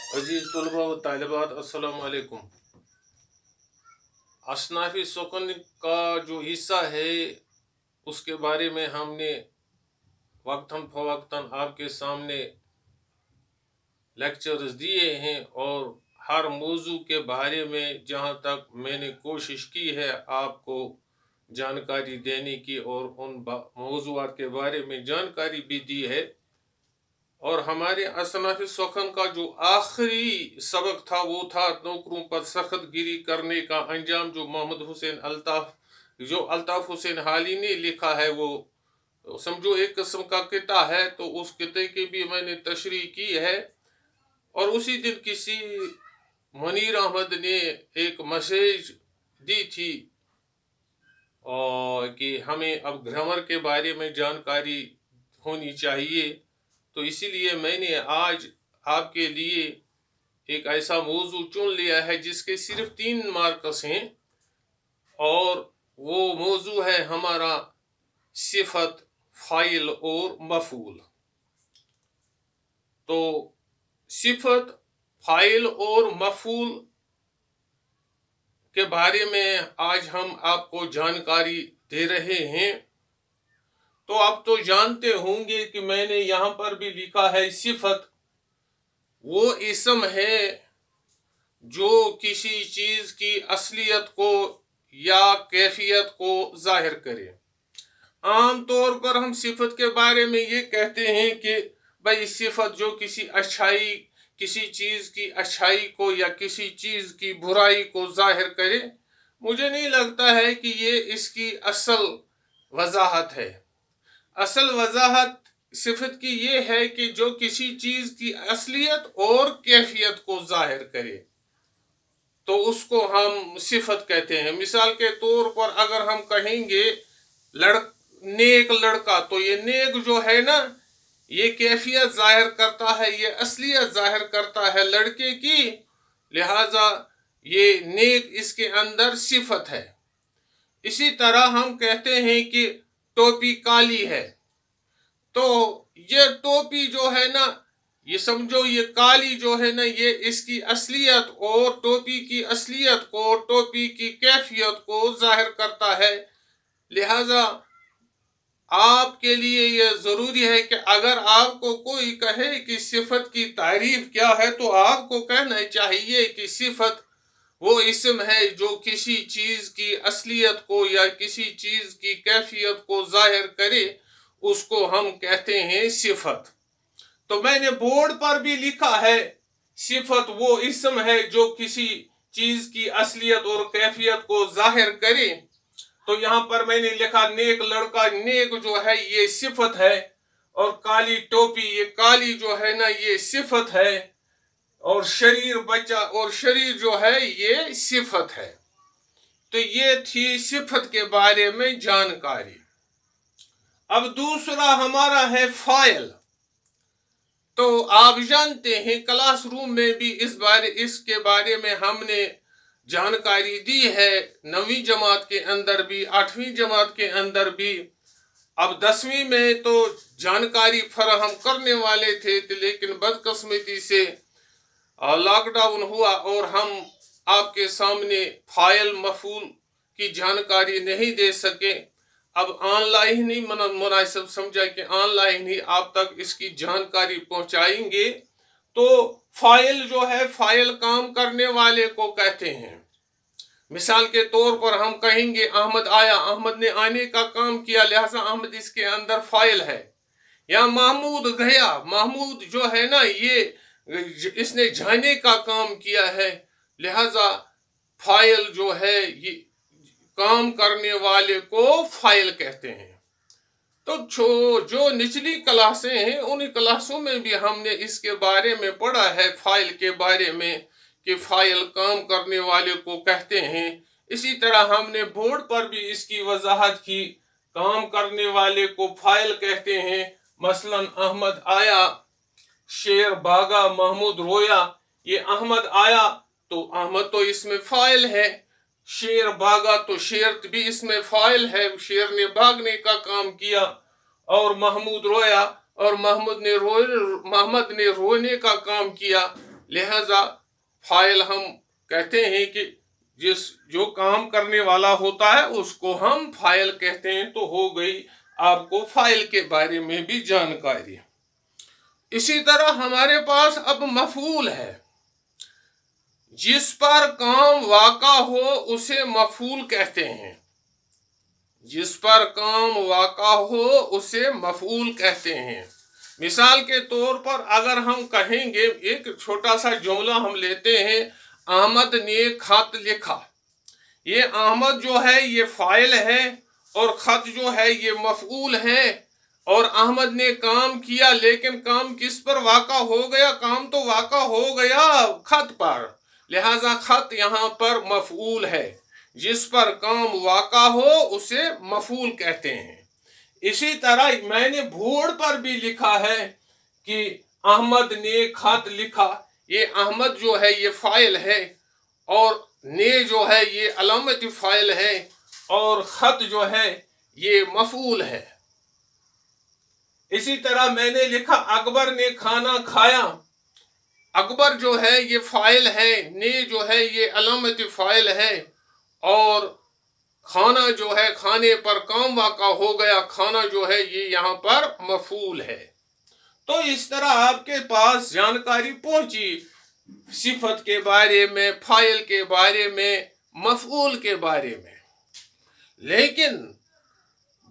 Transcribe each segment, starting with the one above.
अजीज़ तलबा व तालिबात अस्सलाम वालेकुम। असनाफ़ी सुकन का जो हिस्सा है उसके बारे में हमने वक्तन फ़वक्तन आपके सामने लेक्चर्स दिए हैं और हर मौजू के बारे में जहाँ तक मैंने कोशिश की है आपको जानकारी देने की और उन मौज़ूआत के बारे में जानकारी भी दी है। और हमारे असनाफ़ी सुकन का जो आखिरी सबक था वो था नौकरों पर सख्त गिरी करने का अंजाम, जो मोहम्मद हुसैन अल्ताफ़ हुसैन हाली ने लिखा है। वो समझो एक किस्म का किता है, तो उस किते की भी मैंने तशरीह की है। और उसी दिन किसी मुनीर अहमद ने एक मैसेज दी थी और कि हमें अब ग्रामर के बारे में जानकारी होनी चाहिए। तो इसीलिए मैंने आज आपके लिए एक ऐसा मौजू चुन लिया है जिसके सिर्फ 3 मार्क्स हैं, और वो मौजू है हमारा सिफत, फाइल और मफूल। तो सिफत, फाइल और मफूल के बारे में आज हम आपको जानकारी दे रहे हैं। तो आप तो जानते होंगे कि मैंने यहाँ पर भी लिखा है, सिफत वो इसम है जो किसी चीज की असलियत को या कैफियत को जाहिर करे। आम तौर पर हम सिफत के बारे में ये कहते हैं कि भाई सिफत जो किसी चीज की अच्छाई को या किसी चीज की बुराई को जाहिर करे। मुझे नहीं लगता है कि ये इसकी असल वजाहत है। असल वजाहत सिफत की ये है कि जो किसी चीज की असलियत और कैफियत को जाहिर करे, तो उसको हम सिफत कहते हैं। मिसाल के तौर पर अगर हम कहेंगे नेक लड़का, तो ये नेक जो है ना, ये कैफियत जाहिर करता है, ये असलियत जाहिर करता है लड़के की, लिहाजा ये नेक इसके अंदर सिफत है। इसी तरह हम कहते हैं कि टोपी काली है, तो ये टोपी जो है ना, ये समझो ये काली जो है ना, ये इसकी असलियत और टोपी की असलियत को, टोपी की कैफियत को जाहिर करता है। लिहाजा आपके लिए यह जरूरी है कि अगर आपको कोई कहे कि सिफत की तारीफ क्या है, तो आपको कहना चाहिए कि सिफत वो इसम है जो किसी चीज की असलियत को या किसी चीज की कैफियत को जाहिर करे, उसको हम कहते हैं सिफत। तो मैंने बोर्ड पर भी लिखा है, सिफत वो इसम है जो किसी चीज की असलियत और कैफियत को जाहिर करे। तो यहाँ पर मैंने लिखा नेक लड़का, नेक जो है ये सिफत है, और काली टोपी, ये काली जो है ना ये सिफत है, और शरीर बच्चा और शरीर जो है ये सिफत है। तो ये थी सिफत के बारे में जानकारी। अब दूसरा हमारा है फाइल। तो आप जानते हैं क्लासरूम में भी इसके बारे में हमने जानकारी दी है, 9वीं जमात के अंदर भी, 8वीं जमात के अंदर भी। अब 10वीं में तो जानकारी फराहम करने वाले थे, लेकिन बदकिस्मती से लॉकडाउन हुआ और हम आपके सामने फाइल मफूल की जानकारी नहीं दे सके। अब ऑनलाइन ही मुनासिब समझा कि ऑनलाइन ही आप तक इसकी जानकारी पहुंचाएंगे। तो फाइल जो है, फाइल काम करने वाले को कहते हैं। मिसाल के तौर पर हम कहेंगे अहमद आया, अहमद ने आने का काम किया, लिहाजा अहमद इसके अंदर फाइल है। या महमूद गया, महमूद जो है ना ये इसने जाने का काम किया है, लिहाजा फाइल जो है ये काम करने वाले को फाइल कहते हैं। तो जो निचली क्लासें हैं, उन क्लासों में भी हमने इसके बारे में पढ़ा है, फाइल के बारे में, कि फाइल काम करने वाले को कहते हैं। इसी तरह हमने बोर्ड पर भी इसकी वजाहत की, काम करने वाले को फाइल कहते हैं। मसलन अहमद आया, शेर भागा, महमूद रोया। ये अहमद आया तो अहमद तो इसमें फाइल है, शेर भागा तो शेर भी इसमें फाइल है, शेर ने भागने का काम किया। और महमूद रोया, और मोहम्मद ने रोने का काम किया, लिहाजा फाइल हम कहते हैं कि जो काम करने वाला होता है उसको हम फाइल कहते हैं। तो हो गई आपको फाइल के बारे में भी जानकारी। इसी तरह हमारे पास अब मफूल है। जिस पर काम वाक़ा हो उसे मफूल कहते हैं। जिस पर काम वाक़ा हो उसे मफूल कहते हैं। मिसाल के तौर पर अगर हम कहेंगे, एक छोटा सा जुमला हम लेते हैं, अहमद ने खत लिखा। ये अहमद जो है ये फाइल है और खत जो है ये मफूल है। और अहमद ने काम किया, लेकिन काम किस पर वाक़ा हो गया? काम तो वाक़ा हो गया खत पर, लिहाजा खत यहाँ पर मफूल है। जिस पर काम वाक़ा हो उसे मफूल कहते हैं। इसी तरह मैंने बोर्ड पर भी लिखा है कि अहमद ने खत लिखा। ये अहमद जो है ये फाइल है और ने जो है ये अलामती फाइल है और खत जो है ये मफूल है। इसी तरह मैंने लिखा अकबर ने खाना खाया। अकबर जो है ये फाइल है, ने जो है ये अलामती फाइल है और खाना जो है खाने पर काम वाक़ा हो गया, खाना जो है ये यहाँ पर मफूल है। तो इस तरह आपके पास जानकारी पहुंची सिफत के बारे में, फाइल के बारे में, मफूल के बारे में। लेकिन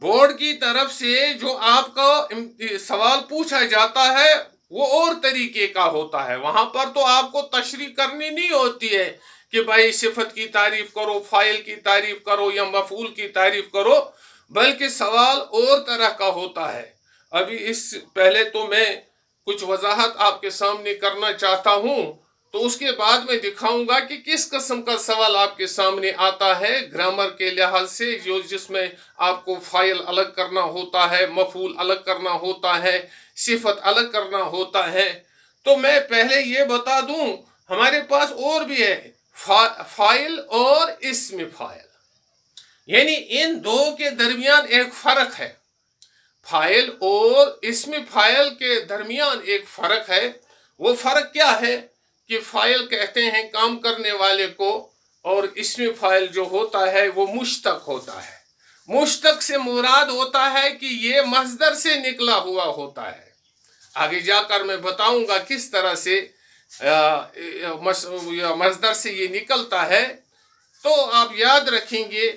बोर्ड की तरफ से जो आपका सवाल पूछा जाता है वो और तरीके का होता है। वहां पर तो आपको तशरीह करनी नहीं होती है कि भाई सिफत की तारीफ करो, फाइल की तारीफ करो या मफूल की तारीफ करो, बल्कि सवाल और तरह का होता है। अभी इस पहले तो मैं कुछ वजाहत आपके सामने करना चाहता हूं, तो उसके बाद में दिखाऊंगा कि किस किस्म का सवाल आपके सामने आता है ग्रामर के लिहाज से, जो जिसमें आपको फाइल अलग करना होता है, मफूल अलग करना होता है, सिफत अलग करना होता है। तो मैं पहले ये बता दूं, हमारे पास और भी है फाइल और इस्म फाइल, यानी इन दो के दरमियान एक फर्क है। फाइल और इस्म फाइल के दरमियान एक फर्क है। वो फर्क क्या है कि फाइल कहते हैं काम करने वाले को और इस्म फाइल जो होता है वो मुश्तक होता है। मुश्तक से मुराद होता है कि ये मस्दर से निकला हुआ होता है। आगे जाकर मैं बताऊंगा किस तरह से मस्दर से ये निकलता है। तो आप याद रखेंगे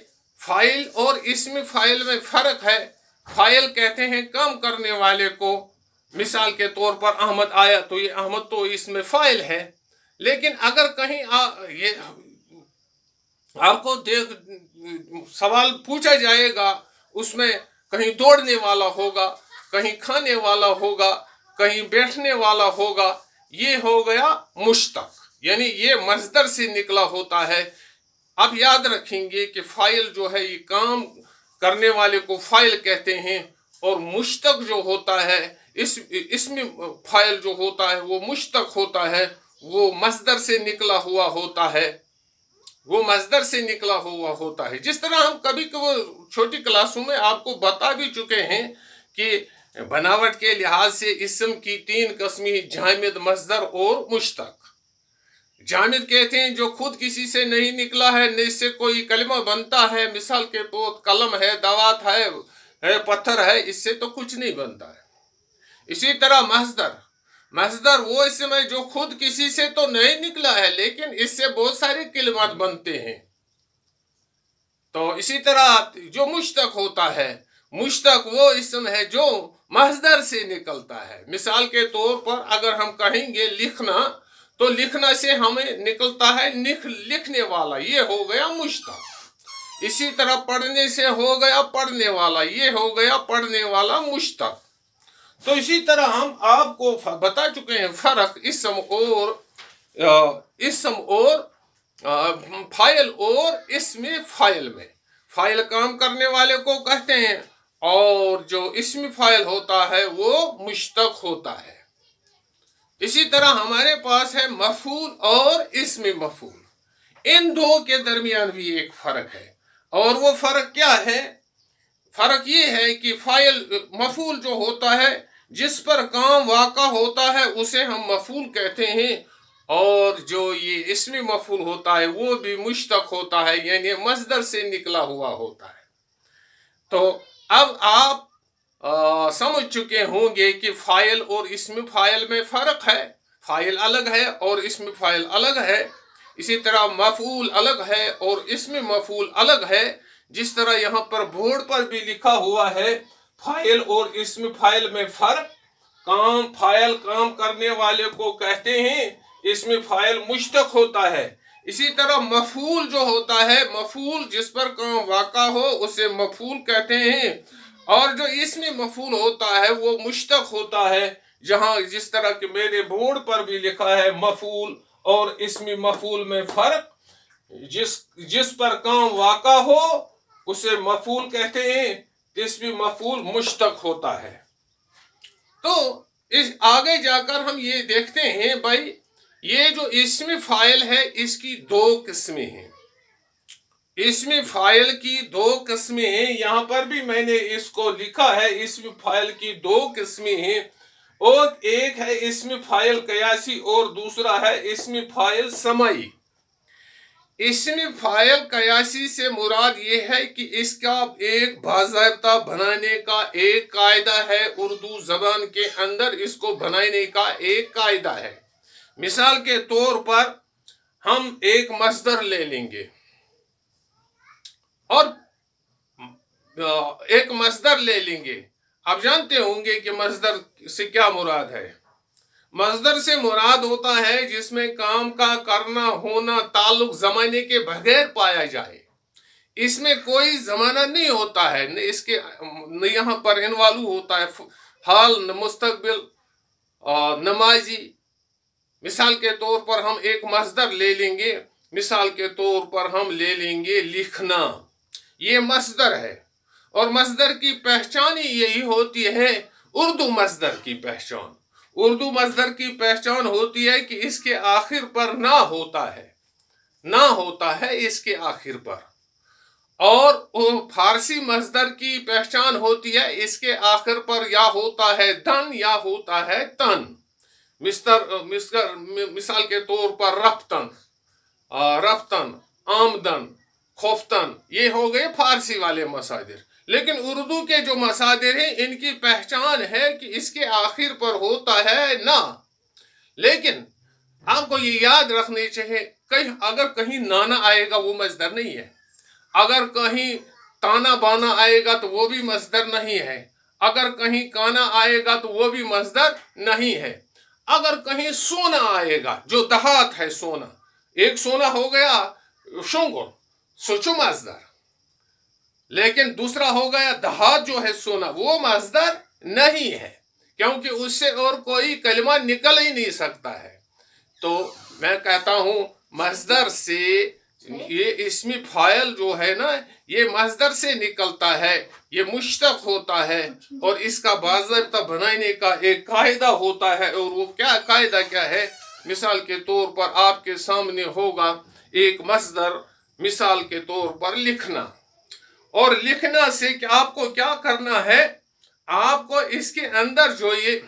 फाइल और इस्म फाइल में फ़र्क है। फाइल कहते हैं काम करने वाले को। मिसाल के तौर पर अहमद आया तो ये अहमद तो इसमें फाइल है, लेकिन अगर कहीं ये आपको सवाल पूछा जाएगा, उसमें कहीं दौड़ने वाला होगा, कहीं खाने वाला होगा, कहीं बैठने वाला होगा, ये हो गया मुश्तक, यानी ये मस्दर से निकला होता है। आप याद रखेंगे कि फाइल जो है ये काम करने वाले को फाइल कहते हैं और मुश्तक जो होता है इसमें फाइल जो होता है वो मुश्तक होता है, वो मस्दर से निकला हुआ होता है, वो मस्दर से निकला हुआ होता है। जिस तरह हम कभी कभी छोटी क्लासों में आपको बता भी चुके हैं कि बनावट के लिहाज से इस्म की 3 किस्में, जामिद, मस्दर और मुश्तक। जामिद कहते हैं जो खुद किसी से नहीं निकला है, न इससे कोई कलमा बनता है। मिसाल के तौर कलम है, दावत है, पत्थर है, इससे तो कुछ नहीं बनता है। इसी तरह मस्दर वो इस्म है जो खुद किसी से तो नहीं निकला है, लेकिन इससे बहुत सारे कलिमात बनते हैं। तो इसी तरह जो मुश्तक होता है, मुश्तक वो इस्म है जो मस्दर से निकलता है। मिसाल के तौर पर अगर हम कहेंगे लिखना, तो लिखना से हमें निकलता है लिखने वाला, ये हो गया मुश्तक। इसी तरह पढ़ने से हो गया पढ़ने वाला, ये हो गया पढ़ने वाला मुश्तक। तो इसी तरह हम आपको बता चुके हैं फर्क इस्म और फाइल और इस्म फाइल में। फाइल काम करने वाले को कहते हैं और जो इस्म फाइल होता है वो मुश्तक होता है। इसी तरह हमारे पास है मफूल और इस्म मफूल। इन दो के दरमियान भी एक फर्क है, और वो फर्क क्या है? फर्क ये है कि फाइल मफूल जो होता है जिस पर काम वाक़ा होता है उसे हम मफूल कहते हैं, और जो ये इसमें मफूल होता है वो भी मुश्तक होता है, यानी मस्दर से निकला हुआ होता है। तो अब आप समझ चुके होंगे कि फाइल और इसमें फाइल में फर्क है। फाइल अलग है और इसमें फाइल अलग है। इसी तरह मफूल अलग है और इसमें मफूल अलग है। जिस तरह यहाँ पर बोर्ड पर भी लिखा हुआ है फाइल और इसमें फाइल में फर्क। फाइल काम करने वाले को कहते हैं, इसमें फाइल मुश्तक होता है। इसी तरह मफूल जो होता है, मफूल जिस पर काम वाक़ा हो उसे मफूल कहते हैं। और जो इसमें मफूल होता है वो मुश्तक होता है। जहां जिस तरह के मेरे बोर्ड पर भी लिखा है मफूल और इसमें मफूल में फर्क। जिस पर काम वाक़ा हो उसे मफूल कहते हैं, इसमें मफूल मुश्तक होता है। तो इस आगे जाकर हम ये देखते हैं भाई, ये जो इसमें फाइल है इसकी दो किस्में हैं। इसमें फाइल की दो किस्में हैं। यहाँ पर भी मैंने इसको लिखा है, इसमें फाइल की दो किस्में हैं। और एक है इसमें फाइल कयासी और दूसरा है इसमें फाइल समाई। इसमें फाइल कयासी से मुराद ये है कि इसका एक बाज़ाब्ता बनाने का एक कायदा है। उर्दू जबान के अंदर इसको बनाने का एक कायदा है। मिसाल के तौर पर हम एक मस्दर ले लेंगे और एक मस्दर ले लेंगे। आप जानते होंगे कि मस्दर से क्या मुराद है। मस्दर से मुराद होता है जिसमें काम का करना होना ताल्लुक जमाने के बगैर पाया जाए। इसमें कोई जमाना नहीं होता है, न इसके न यहाँ पर इन्वॉल्व होता है हाल, न मुस्तकबिल, न माजी। मिसाल के तौर पर हम एक मस्दर ले लेंगे। मिसाल के तौर पर हम ले लेंगे लिखना। ये मस्दर है और मस्दर की पहचान ही यही होती है। उर्दू मस्दर की पहचान, उर्दू मस्दर की पहचान होती है कि इसके आखिर पर ना होता है इसके आखिर पर। और फारसी मस्दर की पहचान होती है इसके आखिर पर या होता है धन या होता है तन। मिसाल के तौर पर रफ्तन, आमदन, खोफ्तन, ये हो गए फारसी वाले मसादिर। लेकिन उर्दू के जो मसादिर हैं इनकी पहचान है कि इसके आखिर पर होता है ना। लेकिन आपको ये याद रखनी चाहिए, अगर कहीं नाना आएगा वो मस्दर नहीं है। अगर कहीं ताना बाना आएगा तो वो भी मस्दर नहीं है। अगर कहीं काना आएगा तो वो भी मस्दर नहीं है। अगर कहीं सोना आएगा, जो दहात है सोना, एक सोना हो गया शुंगुर, सोचो मस्दर। लेकिन दूसरा हो गया दहात जो है सोना, वो मस्दर नहीं है, क्योंकि उससे और कोई कलमा निकल ही नहीं सकता है। तो मैं कहता हूं मस्दर से ये इसमें फाइल जो है ना, ये मस्दर से निकलता है, ये मुश्तक होता है और इसका बाज़ाब्ता बनाने का एक कायदा होता है। और वो कायदा क्या है? मिसाल के तौर पर आपके सामने होगा एक मस्दर, मिसाल के तौर पर लिखना। और लिखना से आपको क्या करना है? आपको इसके अंदर जो ये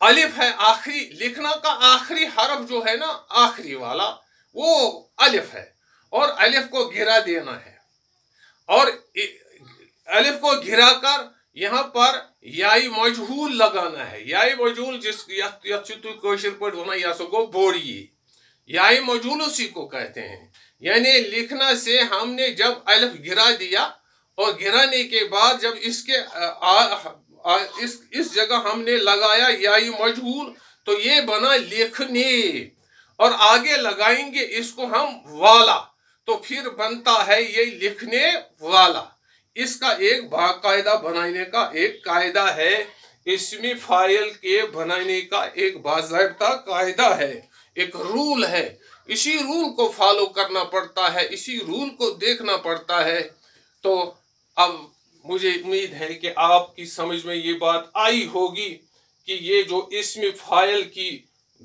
अलिफ है, आखिरी लिखना का आखिरी हरफ जो है ना, आखिरी वाला, वो अलिफ है और अलिफ को घिरा देना है। और अलिफ को घिरा कर यहाँ पर याई मजहूल लगाना है। याई मजहूल बोड़िए, याई मजहूल उसी को कहते हैं। यानी लिखना से हमने जब अलिफ गिरा दिया और गिराने के बाद जब इसके इस जगह हमने लगाया याई मजहूल, तो ये बना लिखने। और आगे लगाएंगे इसको हम वाला, तो फिर बनता है ये लिखने वाला। इसका एक बाकायदा बनाने का एक कायदा है। इसमें फाइल के बनाने का एक बाज़ाब्ता कायदा है, एक रूल है। इसी रूल को फॉलो करना पड़ता है, इसी रूल को देखना पड़ता है। तो अब मुझे उम्मीद है कि आपकी समझ में ये बात आई होगी कि ये जो इसमें फाइल की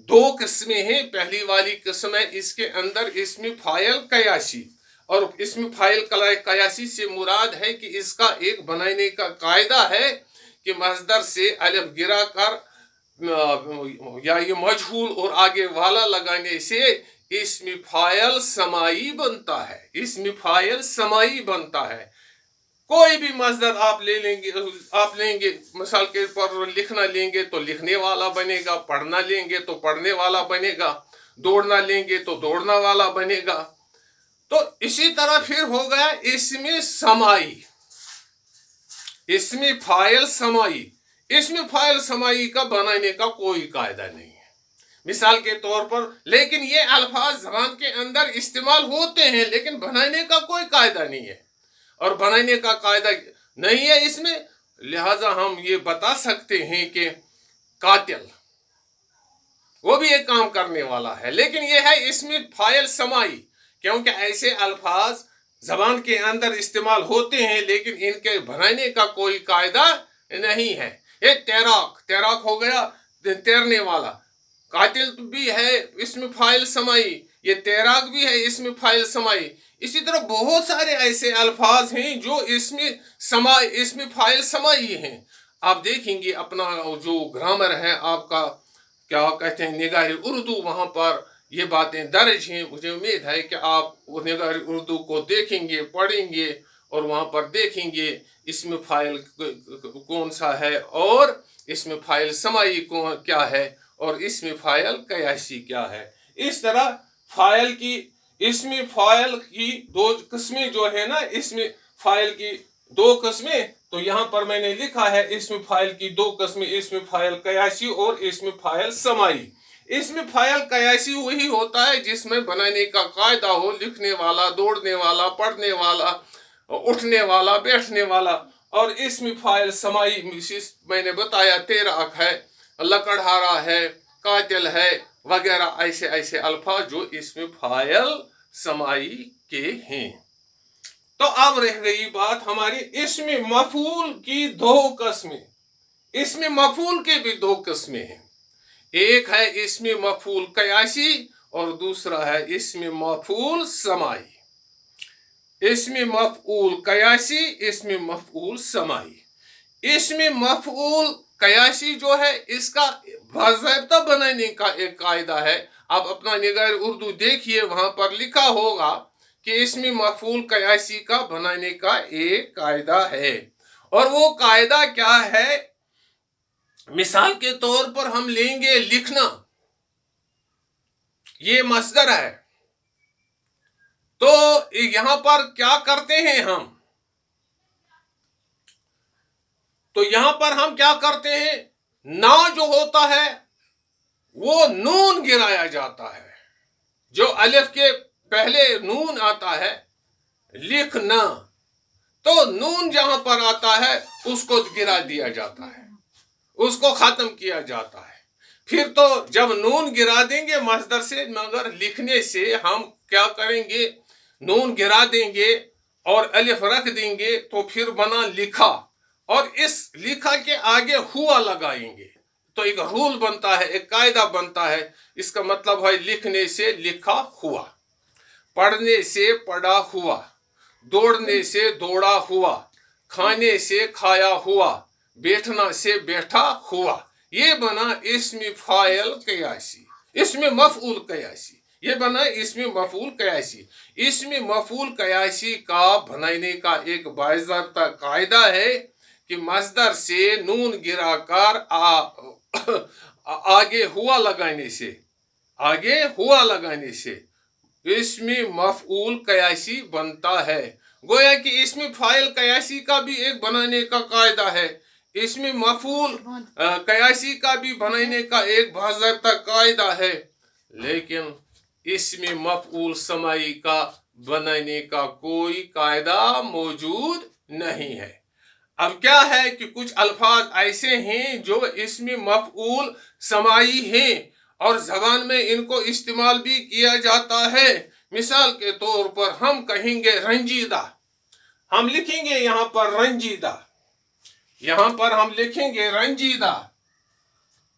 दो किस्में हैं। पहली वाली किस्म है इसके अंदर इसमें फाइल कयासी, और इसमें फाइल कयासी से मुराद है कि इसका एक बनाने का कायदा है कि मस्दर से अलिफ गिरा कर या ये मजहूल और आगे वाला लगाने से इसमें फाइल समाई बनता है, इसमें फाइल समाई बनता है। कोई भी मजदर आप लेंगे, मिसाल के पर लिखना लेंगे तो लिखने वाला बनेगा, पढ़ना लेंगे तो पढ़ने वाला बनेगा, दौड़ना लेंगे तो दौड़ना वाला बनेगा। तो इसी तरह फिर हो गया इसमें समाई, इसमें फाइल समाई। इसमें फाइल समाई का बनाने का कोई कायदा नहीं है, मिसाल के तौर पर। लेकिन ये अल्फाज ज़बान के अंदर इस्तेमाल होते हैं, लेकिन बनाने का कोई कायदा नहीं है, और बनाने का कायदा नहीं है इसमें। लिहाजा हम ये बता सकते हैं कि कातिल वो भी एक काम करने वाला है, लेकिन ये है इसमें फाइल समाई, क्योंकि ऐसे अल्फाज ज़बान के अंदर इस्तेमाल होते हैं, लेकिन इनके बनाने का कोई कायदा नहीं है। ये तैराक हो गया, तैरने वाला, कातिल भी है इसमें फाइल समाई, ये तैराक भी है इसमें फाइल समाई। इसी तरह बहुत सारे ऐसे अल्फाज हैं जो इसमें फाइल समाई हैं। आप देखेंगे अपना जो ग्रामर है आपका, क्या कहते हैं, निगाह उर्दू, वहाँ पर ये बातें दर्ज हैं। मुझे उम्मीद है कि आप निगाह उर्दू को देखेंगे, पढ़ेंगे, और वहाँ पर देखेंगे इसमें फाइल कौन सा है, और इसमें फाइल समाई क्या है, और इसमें फाइल कयासी क्या है। इस तरह फाइल की, इसमें फाइल की दो किस्में जो है ना, इसमें फाइल की दो किस्में, तो यहाँ पर मैंने लिखा है इसमें फाइल की दो किस्में, इसमें फाइल कयासी और इसमें फाइल समाई। इसमें फाइल कयासी वही होता है जिसमें बनाने का कायदा हो, लिखने वाला, दौड़ने वाला, पढ़ने वाला, उठने वाला, बैठने वाला। और इसमें फाइल समाई मैंने बताया तैराक है, लकड़हारा है, कातिल है, वगैरह ऐसे ऐसे अल्फाज जो इसमें फाइल समाई के हैं। तो अब रह गई बात हमारी इसमें मफूल की दो किस्में। इसमें मफूल के भी दो किस्में हैं, एक है इसमें मफूल कयासी और दूसरा है इसमें मफूल समाई। इसमें मफूल कयासी, इसमें मफूल समाई। इसमें मफूल कयासी जो है इसका बाज़ाब्ता बनाने का एक कायदा है। आप अपना निगाह उर्दू देखिए, वहां पर लिखा होगा कि इसमें मफूल कयासी का बनाने का एक कायदा है। और वो कायदा क्या है? मिसाल के तौर पर हम लेंगे लिखना, ये मस्दर है, तो यहां पर क्या करते हैं हम? तो यहां पर हम क्या करते हैं? ना जो होता है वो नून गिराया जाता है, जो अलिफ के पहले नून आता है, लिखना, तो नून जहां पर आता है उसको गिरा दिया जाता है, उसको खत्म किया जाता है। फिर तो जब नून गिरा देंगे मस्दर से, मगर लिखने से हम क्या करेंगे? नून गिरा देंगे और अलिफ रख देंगे, तो फिर बना लिखा, और इस लिखा के आगे हुआ लगाएंगे, तो एक रूल बनता है, एक कायदा बनता है। इसका मतलब है लिखने से लिखा हुआ, पढ़ने से पढ़ा हुआ, दौड़ने से दौड़ा हुआ, खाने से खाया हुआ, बैठना से बैठा हुआ। ये बना इसमें फाइल कयासी, इसमें मफऊल कयासी, ये बना इसमें मफऊल कयासी। इसमें मफऊल कयासी का बनाने का एक बाज़ाब्ता कायदा है कि मस्दर से नून गिराकर आगे हुआ लगाने से, आगे हुआ लगाने से इसमें मफऊल कयासी बनता है। गोया कि इसमें फाइल कयासी का भी एक बनाने का कायदा है, इसमें मफऊल कयासी का भी बनाने का एक बाज़ाब्ता कायदा है, लेकिन इसमें मफऊल समाई का बनाने का कोई कायदा मौजूद नहीं है। अब क्या है कि कुछ अल्फाज ऐसे हैं जो इसमें मफऊल समाई हैं और ज़बान में इनको इस्तेमाल भी किया जाता है। मिसाल के तौर पर हम कहेंगे रंजीदा, हम लिखेंगे यहाँ पर रंजीदा, यहाँ पर हम लिखेंगे रंजीदा,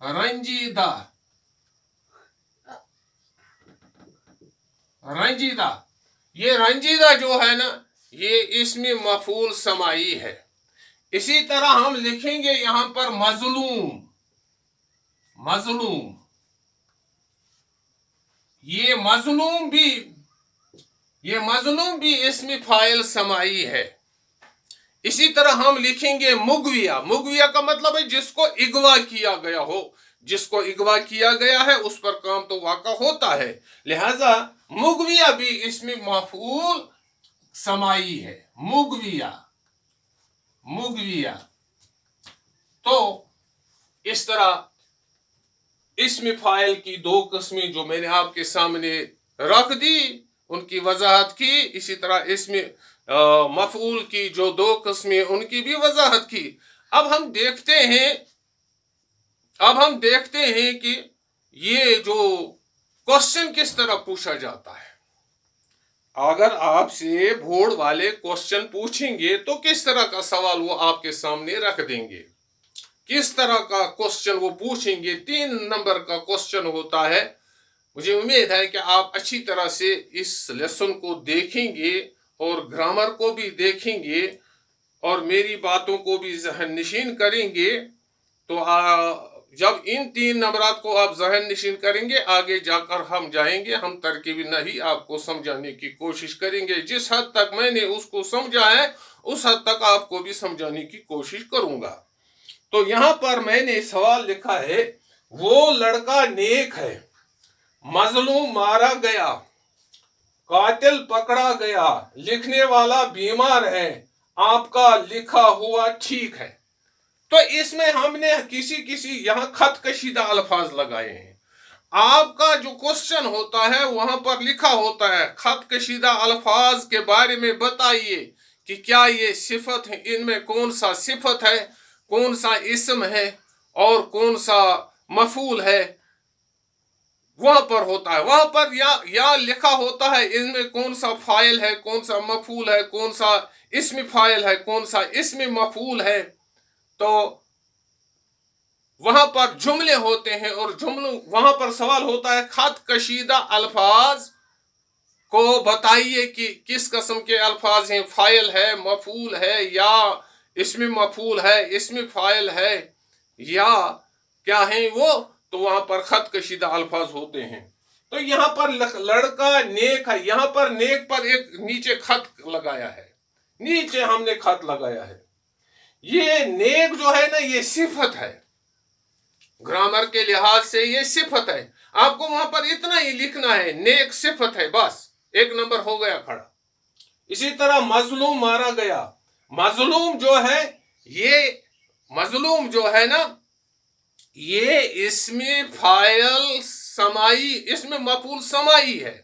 रंजीदा, रंजीदा। ये रंजीदा जो है ना, ये इसमें मफऊल समाई है। इसी तरह हम लिखेंगे यहाँ पर मजलूम, मजलूम, ये मजलूम भी इस्म फाइल समाई है। इसी तरह हम लिखेंगे मुगविया। मुगविया का मतलब है जिसको इगवा किया गया हो। जिसको इगवा किया गया है उस पर काम तो वाक़ा होता है, लिहाजा मुगविया भी इस्म मफऊल समाई है। मुगविया, मुगविया। तो इस तरह इस्म फाइल की दो किस्में जो मैंने आपके सामने रख दी, उनकी वजाहत की। इसी तरह इस्म मफऊल की जो दो किस्में, उनकी भी वजाहत की। अब हम देखते हैं कि ये जो क्वेश्चन किस तरह पूछा जाता है। अगर आपसे बोर्ड वाले क्वेश्चन पूछेंगे तो किस तरह का सवाल वो आपके सामने रख देंगे, किस तरह का क्वेश्चन वो पूछेंगे। 3 नंबर का क्वेश्चन होता है। मुझे उम्मीद है कि आप अच्छी तरह से इस लेसन को देखेंगे और ग्रामर को भी देखेंगे और मेरी बातों को भी ज़हन नशीन करेंगे। तो जब इन 3 नंबरात को आप ज़हन नशीन करेंगे, आगे जाकर हम जाएंगे, हम तरकीबी नहीं आपको समझाने की कोशिश करेंगे। जिस हद तक मैंने उसको समझा है उस हद तक आपको भी समझाने की कोशिश करूंगा। तो यहां पर मैंने सवाल लिखा है, वो लड़का नेक है, मजलूम मारा गया, कातिल पकड़ा गया, लिखने वाला बीमार है, आपका लिखा हुआ ठीक है। तो इसमें हमने किसी यहां खत कशीदा अल्फाज लगाए हैं। आपका जो क्वेश्चन होता है वहां पर लिखा होता है खत कशीदा अल्फाज के बारे में बताइए कि क्या ये सिफत है, इनमें कौन सा सिफत है, कौन सा इस्म है और कौन सा मफूल है। वहां पर होता है, वहां पर या लिखा होता है इनमें कौन सा फाइल है, कौन सा मफूल है, कौन सा इस्म फाइल है, कौन सा इस्म मफूल है। तो वहां पर जुमले होते हैं और जुमलों वहां पर सवाल होता है खत कशीदा अल्फाज को बताइए कि किस किस्म के अल्फाज हैं, फाइल है, मफूल है या इस्म मफूल है, इस्म फाइल है या क्या है वो। तो वहां पर खत कशीदा अल्फाज होते हैं। तो यहां पर लड़का नेक है, यहां पर नेक पर एक नीचे खत लगाया है, नीचे हमने खत लगाया है। ये नेक जो है ना, ये सिफत है, ग्रामर के लिहाज से ये सिफत है। आपको वहां पर इतना ही लिखना है, नेक सिफत है, बस 1 नंबर हो गया खड़ा। इसी तरह मजलूम मारा गया, मजलूम जो है, ये मजलूम जो है ना, ये इसमें फाइल समाई, इसमें मफूल समाई है,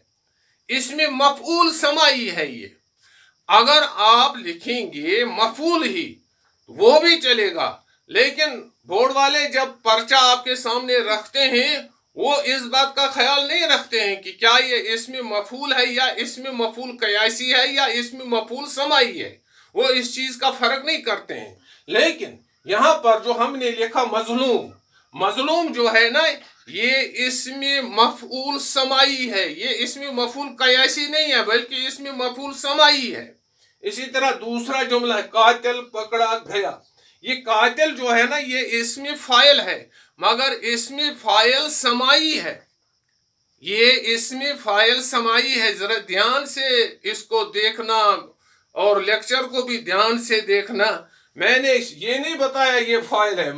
इसमें मफूल समाई है। ये अगर आप लिखेंगे मफूल ही वो भी चलेगा, लेकिन बोर्ड वाले जब पर्चा आपके सामने रखते हैं वो इस बात का ख्याल नहीं रखते हैं कि क्या ये इसमें मफूल है या इसमें मफूल कयासी है या इसमें मफूल समाई है। वो इस चीज का फर्क नहीं करते हैं। लेकिन यहां पर जो हमने लिखा मजलूम, मजलूम जो है ना, ये इसमें मफूल समाई है, ये इसमें मफूल कयासी नहीं है बल्कि इसमें मफूल समाई है। इसी तरह दूसरा जुमला, कातिल पकड़ा गया, ये कातिल जो है ना, ये इसमें फाइल है मगर इसमें फाइल समाई है, ये इसमें फाइल समाई है। जरा ध्यान से इसको देखना और लेक्चर को भी ध्यान से देखना। मैंने ये नहीं बताया ये फाइल है,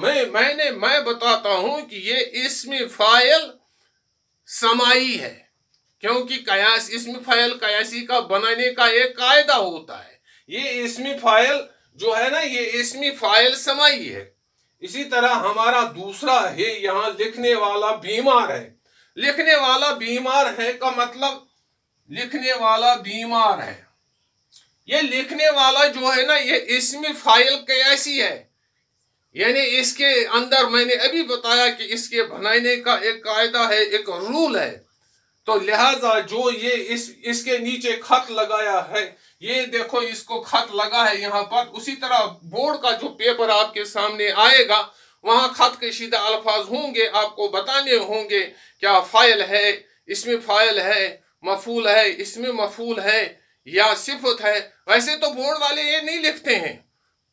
मैं बताता हूं कि ये इसमें फाइल समाई है, क्योंकि कयास इसमें फाइल कयासी का बनाने का एक कायदा होता है। ये इसमें फाइल जो है ना, ये इसमें फाइल समाई है। इसी तरह हमारा दूसरा है, यहां लिखने वाला बीमार है। लिखने वाला बीमार है का मतलब लिखने वाला बीमार है, ये लिखने वाला जो है ना, ये इसमें फाइल कैसी है, यानी इसके अंदर मैंने अभी बताया कि इसके बनाने का एक कायदा है, एक रूल है। तो लिहाजा जो ये इसके नीचे खत लगाया है, ये देखो इसको खत लगा है यहां पर। उसी तरह बोर्ड का जो पेपर आपके सामने आएगा वहां खत के सीधा अल्फाज होंगे, आपको बताने होंगे क्या फाइल है, इसमें फाइल है, मफूल है, इसमें मफूल है या सिफत है। वैसे तो बोर्ड वाले ये नहीं लिखते हैं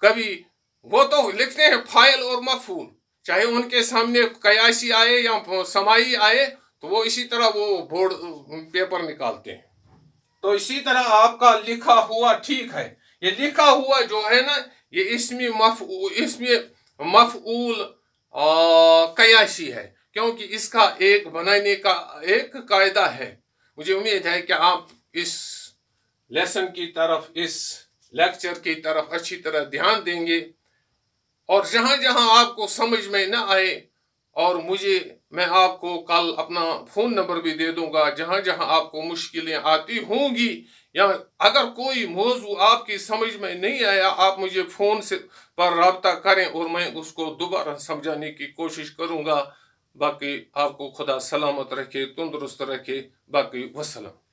कभी, वो तो लिखते हैं फाइल और मफूल, چاہے ان کے سامنے قیاسی آئے یا سمائی آئے تو وہ اسی طرح وہ بورڈ پیپر نکالتے ہیں. تو اسی طرح آپ کا لکھا ہوا ٹھیک ہے. یہ لکھا ہوا جو ہے نا یہ اسم مفعول قیاسی ہے، کیونکہ اس کا ایک بنانے کا ایک قاعدہ ہے. مجھے امید ہے کہ آپ اس لیسن کی طرف، اس لیکچر کی طرف اچھی طرح دھیان دیں گے، اور جہاں جہاں آپ کو سمجھ میں نہ آئے اور میں آپ کو کل اپنا فون نمبر بھی دے دوں گا، جہاں جہاں آپ کو مشکلیں آتی ہوں گی یا اگر کوئی موضوع آپ کی سمجھ میں نہیں آیا، آپ مجھے فون پر رابطہ کریں اور میں اس کو دوبارہ سمجھانے کی کوشش کروں گا. باقی آپ کو خدا سلامت رکھے، تندرست رکھے. باقی وسلام.